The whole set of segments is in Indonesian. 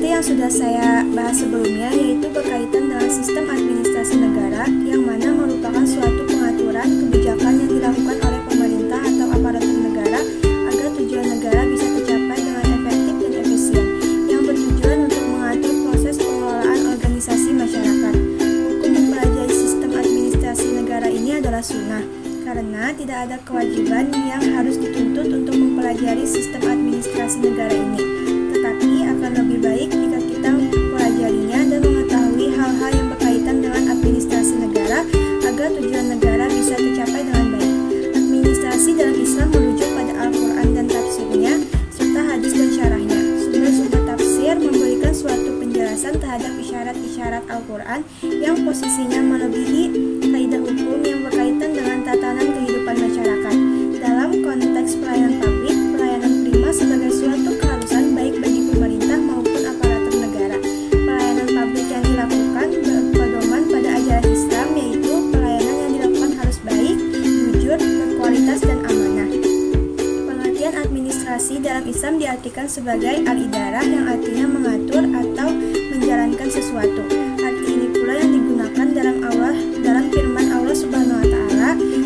Seperti yang sudah saya bahas sebelumnya, yaitu berkaitan dengan sistem administrasi negara, yang mana merupakan suatu pengaturan kebijakan yang dilakukan oleh pemerintah atau aparatur negara agar tujuan negara bisa tercapai dengan efektif dan efisien, yang bertujuan untuk mengatur proses pengelolaan organisasi masyarakat. Hukum mempelajari sistem administrasi negara ini adalah sunnah, karena tidak ada kewajiban yang harus dituntut untuk mempelajari sistem administrasi negara ini. Tetapi akan lebih baik jika kita mempelajarinya dan mengetahui hal-hal yang berkaitan dengan administrasi negara agar tujuan negara bisa tercapai dengan baik. Administrasi dalam Islam merujuk pada Al-Quran dan tafsirnya, serta hadis dan syarahnya. Sumber-sumber tafsir memberikan suatu penjelasan terhadap isyarat-isyarat Al-Quran yang posisinya melebihi kaidah hukum yang berkaitan dengan tatanan kehidupan masyarakat. Dalam konteks pelayanan publik, pelayanan prima sebagai suatu keharusan baik bagi pemerintah maupun aparatur negara. Pelayanan publik yang dilakukan berpedoman pada ajaran Islam, yaitu pelayanan yang dilakukan harus baik, jujur, berkualitas, dan amanah. Pengertian administrasi dalam Islam diartikan sebagai al-idarah, yang artinya mengatur atau menjalankan sesuatu. Arti ini pula yang digunakan dalam firman Allah Subhanahu wa taala di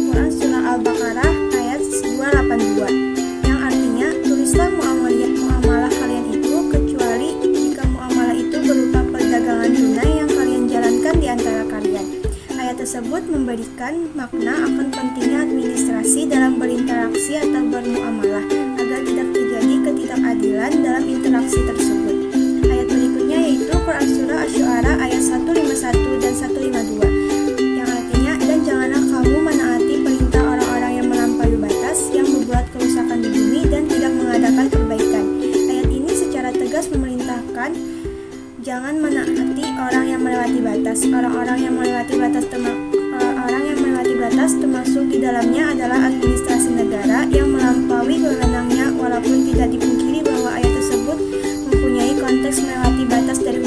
Quran surah Al-Baqarah ayat 282, yang artinya, tulislah muamalah kalian itu kecuali jika muamalah itu berupa perdagangan tunai yang kalian jalankan di antara kalian. Ayat tersebut memberikan makna akan pentingnya administrasi dalam berinteraksi atau bermuamalah agar tidak terjadi ketidakadilan dalam interaksi tersebut. Ayat berikutnya yaitu Quran surah Asy-Syu'ara ayat 151 dan 152, yang artinya, dan janganlah kamu menaati perintah orang-orang yang melampaui batas, yang membuat kerusakan di bumi dan tidak mengadakan perbaikan. Ayat ini secara tegas memerintahkan jangan menaati orang yang melewati batas. Orang-orang yang melewati batas termasuk di dalamnya adalah administrasi negara yang melampaui wewenangnya, walaupun tidak dipungkiri bahwa ayat tersebut mempunyai konteks melewati batas dari